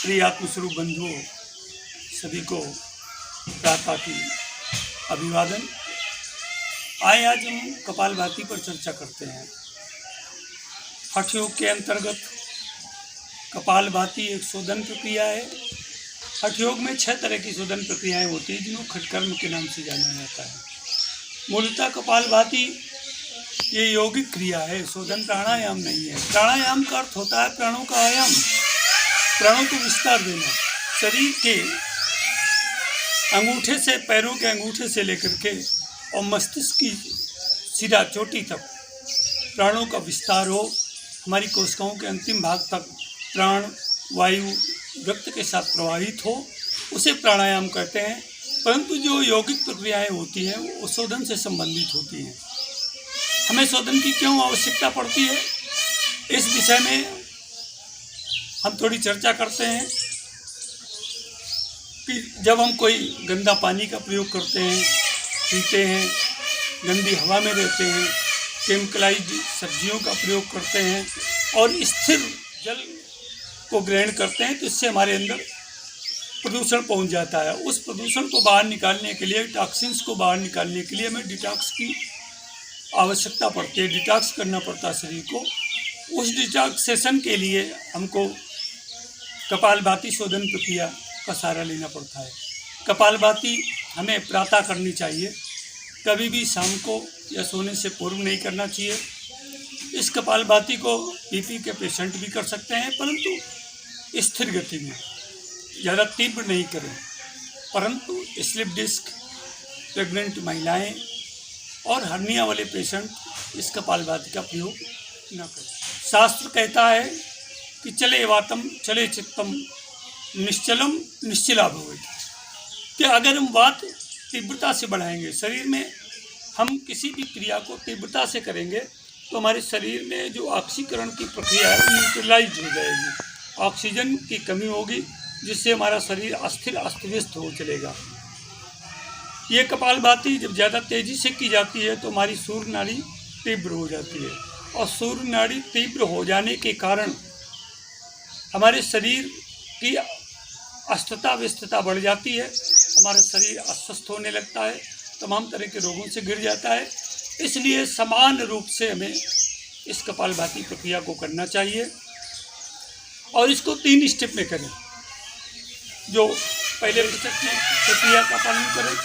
प्रिय आत्मस्वरूप बंधुओं, सभी को प्रातः की अभिवादन। आए आज हम कपालभाति पर चर्चा करते हैं। हठ योग के अंतर्गत कपालभाति एक शोधन प्रक्रिया है। हठ योग में 6 तरह की शोधन प्रक्रियाएं होती हैं जिनको खटकर्म के नाम से जाना जाता है। मूलतः कपालभाति ये यौगिक क्रिया है, शोधन प्राणायाम नहीं है। प्राणायाम का अर्थ होता है प्राणों का आयाम, प्राणों को विस्तार देना। शरीर के अंगूठे से, पैरों के अंगूठे से लेकर के और मस्तिष्क की सिरा चोटी तक प्राणों का विस्तार हो, हमारी कोशिकाओं के अंतिम भाग तक प्राण वायु रक्त के साथ प्रवाहित हो, उसे प्राणायाम कहते हैं। परंतु जो यौगिक प्रक्रियाएं होती हैं वो शोधन से संबंधित होती हैं। हमें शोधन की क्यों आवश्यकता पड़ती है, इस विषय में हम थोड़ी चर्चा करते हैं कि जब हम कोई गंदा पानी का प्रयोग करते हैं, पीते हैं, गंदी हवा में रहते हैं, केमिकलाइज्ड सब्जियों का प्रयोग करते हैं और स्थिर जल को ग्रहण करते हैं, तो इससे हमारे अंदर प्रदूषण पहुंच जाता है। उस प्रदूषण को बाहर निकालने के लिए, टॉक्सिन्स को बाहर निकालने के लिए हमें डिटॉक्स की आवश्यकता पड़ती है। डिटॉक्स करना पड़ता है शरीर को। उस डिटॉक्सेशन के लिए हमको कपालभाति शोधन प्रक्रिया का सहारा लेना पड़ता है। कपालभाति हमें प्रातः करनी चाहिए, कभी भी शाम को या सोने से पूर्व नहीं करना चाहिए। इस कपालभाति को बीपी के पेशेंट भी कर सकते हैं, परंतु स्थिर गति में, ज़्यादा तीव्र नहीं करें। परंतु स्लिप डिस्क, प्रेग्नेंट महिलाएं और हर्निया वाले पेशेंट इस कपालभाति का प्रयोग न करें। शास्त्र कहता है कि चले वातम चले चित्तम निश्चलम निश्चला भवेत्, कि अगर हम बात तीव्रता से बढ़ाएंगे, शरीर में हम किसी भी क्रिया को तीव्रता से करेंगे तो हमारे शरीर में जो ऑक्सीकरण की प्रक्रिया है वो न्यूट्रलाइज हो जाएगी। ऑक्सीजन की कमी होगी, जिससे हमारा शरीर अस्थिर अस्तव्यस्त हो चलेगा। ये कपालभाति जब ज़्यादा तेज़ी से की जाती है तो हमारी सूर्य नाड़ी तीव्र हो जाती है, और सूर्य नाड़ी तीव्र हो जाने के कारण हमारे शरीर की अस्वस्थता व्यस्तता बढ़ जाती है, हमारा शरीर अस्वस्थ होने लगता है, तमाम तरह के रोगों से घिर जाता है। इसलिए समान रूप से हमें इस कपालभाति प्रक्रिया को करना चाहिए और इसको 3 स्टेप में करें। जो पहले प्रक्रिया का पालन करें,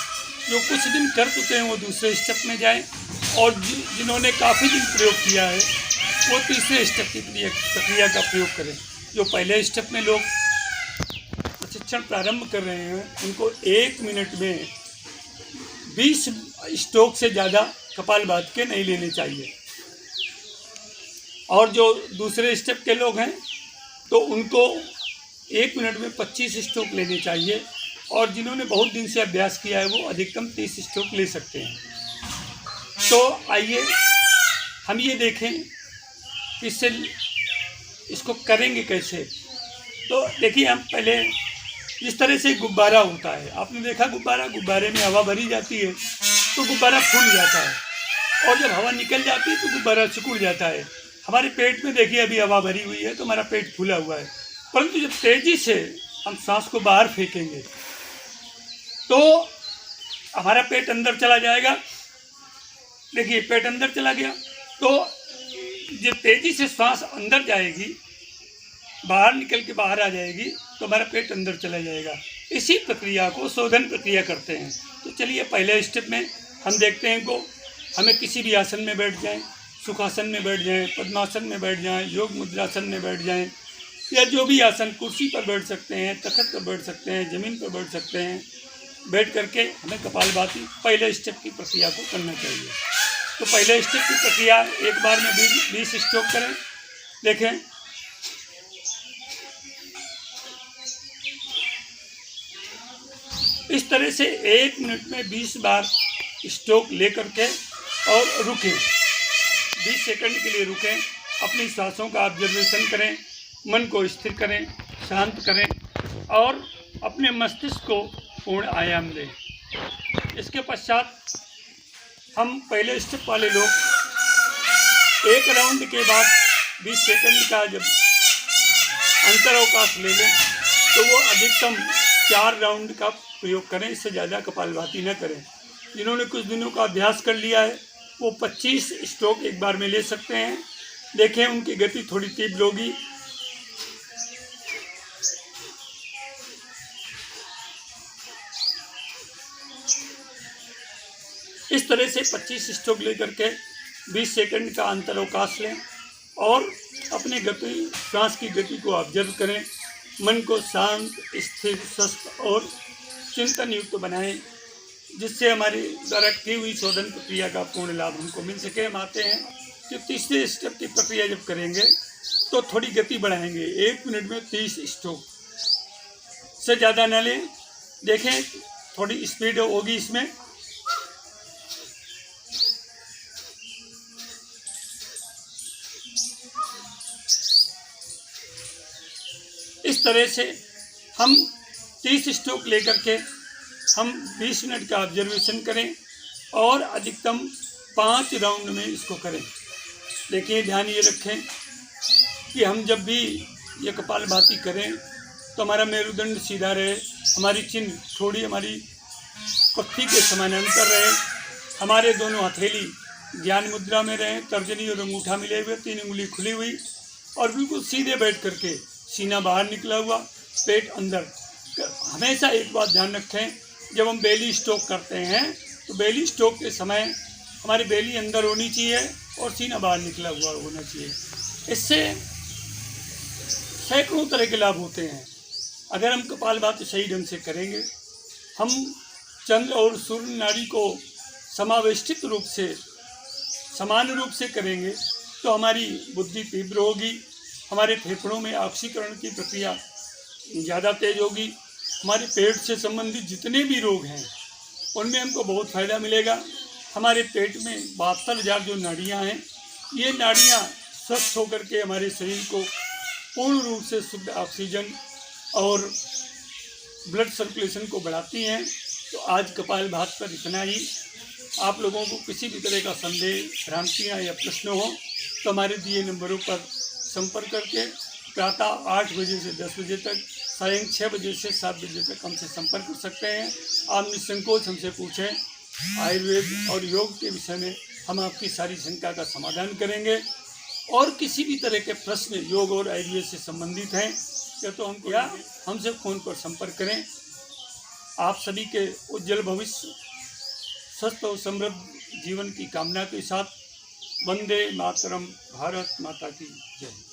जो कुछ दिन कर चुके हैं वो दूसरे स्टेप में जाएं, और जिन्होंने काफ़ी दिन प्रयोग किया है वो तीसरे स्टेप की प्रक्रिया का प्रयोग करें। जो पहले स्टेप में लोग प्रशिक्षण प्रारंभ कर रहे हैं उनको 1 मिनट में 20 स्ट्रोक से ज़्यादा कपालभाति के नहीं लेने चाहिए, और जो दूसरे स्टेप के लोग हैं तो उनको 1 मिनट में 25 स्ट्रोक लेने चाहिए, और जिन्होंने बहुत दिन से अभ्यास किया है वो अधिकतम 30 स्ट्रोक ले सकते हैं। तो आइए हम ये देखें कि इसको करेंगे कैसे। तो देखिए, हम पहले जिस तरह से गुब्बारा होता है, आपने देखा गुब्बारे में हवा भरी जाती है तो गुब्बारा फूल जाता है, और जब हवा निकल जाती है तो गुब्बारा सिकुड़ जाता है। हमारे पेट में देखिए अभी हवा भरी हुई है तो हमारा पेट फूला हुआ है, परंतु जब तेज़ी से हम सांस को बाहर फेंकेंगे तो हमारा पेट अंदर चला जाएगा। देखिए पेट अंदर चला गया, तो जब तेज़ी से सांस अंदर जाएगी, बाहर निकल के बाहर आ जाएगी, तो हमारा पेट अंदर चला जाएगा। इसी प्रक्रिया को शोधन प्रक्रिया करते हैं। तो चलिए पहले स्टेप में हम देखते हैं को हमें किसी भी आसन में बैठ जाएं, सुखासन में बैठ जाएं, पद्मासन में बैठ जाएं, योग मुद्रासन में बैठ जाएं, या जो भी आसन, कुर्सी पर बैठ सकते हैं, तख्त पर बैठ सकते हैं, ज़मीन पर बैठ सकते हैं। बैठ करके हमें कपालभाति पहले स्टेप की प्रक्रिया को करना चाहिए। तो पहले स्टेप की प्रक्रिया एक बार में 20 स्ट्रोक करें। देखें, इस तरह से 1 मिनट में 20 बार स्ट्रोक ले करके और रुकें, 20 सेकंड के लिए रुकें। अपनी सांसों का ऑब्जर्वेशन करें, मन को स्थिर करें, शांत करें और अपने मस्तिष्क को पूर्ण आयाम दें। इसके पश्चात हम पहले स्टेप वाले लोग 1 राउंड के बाद 20 सेकंड का जब अंतरावकाश ले लें तो वो अधिकतम 4 राउंड का प्रयोग करें, इससे ज़्यादा कपालभाति न करें। जिन्होंने कुछ दिनों का अभ्यास कर लिया है वो 25 स्ट्रोक एक बार में ले सकते हैं। देखें उनकी गति थोड़ी तीव्र होगी। इस तरह से 25 स्ट्रोक लेकर के 20 सेकंड का अंतरावकाश लें और अपने गति श्वास की गति को ऑब्जर्व करें। मन को शांत, स्थिर, स्वस्थ और चिंतन युक्त बनाएं, जिससे हमारी द्वारा की हुई शोधन प्रक्रिया का पूर्ण लाभ हमको मिल सके। हम आते हैं कि तीसरे स्टेप की प्रक्रिया जब करेंगे तो थोड़ी गति बढ़ाएंगे। 1 मिनट में 30 स्ट्रोक से ज़्यादा न लें। देखें थोड़ी स्पीड होगी इसमें। इस तरह से हम 30 स्ट्रोक लेकर के हम 20 मिनट का ऑब्जर्वेशन करें और अधिकतम 5 राउंड में इसको करें। देखिए ध्यान ये रखें कि हम जब भी ये कपालभाति करें तो हमारा मेरुदंड सीधा रहे, हमारी चिन्ह थोड़ी हमारी कफ्ती के समानांतर रहे, हमारे दोनों हथेली ज्ञान मुद्रा में रहें, तर्जनी और अंगूठा मिले हुए, 3 उंगली खुली हुई और बिल्कुल सीधे बैठ करके सीना बाहर निकला हुआ, पेट अंदर। हमेशा एक बात ध्यान रखें, जब हम बेली स्ट्रोक करते हैं तो बेली स्ट्रोक के समय हमारी बेली अंदर होनी चाहिए और सीना बाहर निकला हुआ होना चाहिए। इससे सैकड़ों तरह के लाभ होते हैं। अगर हम कपालभाति सही ढंग से करेंगे, हम चंद्र और सूर्य नाड़ी को समावेष्टित रूप से समान रूप से करेंगे तो हमारी बुद्धि तीव्र होगी, हमारे फेफड़ों में ऑक्सीकरण की प्रक्रिया ज़्यादा तेज होगी, हमारे पेट से संबंधित जितने भी रोग हैं उनमें हमको बहुत फ़ायदा मिलेगा। हमारे पेट में 72,000 जो नाड़ियाँ हैं, ये नाड़ियाँ स्वस्थ होकर के हमारे शरीर को पूर्ण रूप से शुद्ध ऑक्सीजन और ब्लड सर्कुलेशन को बढ़ाती हैं। तो आज कपालभाति पर इतना ही। आप लोगों को किसी भी तरह का संदेह, भ्रांतियाँ या प्रश्न हो तो हमारे दिए नंबरों पर संपर्क करके प्रातः 8 बजे से 10 बजे तक, सायं 6 बजे से 7 बजे तक हमसे संपर्क कर सकते हैं। आप निसंकोच हमसे पूछें। आयुर्वेद और योग के विषय में हम आपकी सारी शंका का समाधान करेंगे। और किसी भी तरह के प्रश्न योग और आयुर्वेद से संबंधित हैं तो हमसे फ़ोन पर संपर्क करें। आप सभी के उज्जवल भविष्य, स्वस्थ और समृद्ध जीवन की कामना के साथ वंदे मातरम। भारत माता की जय।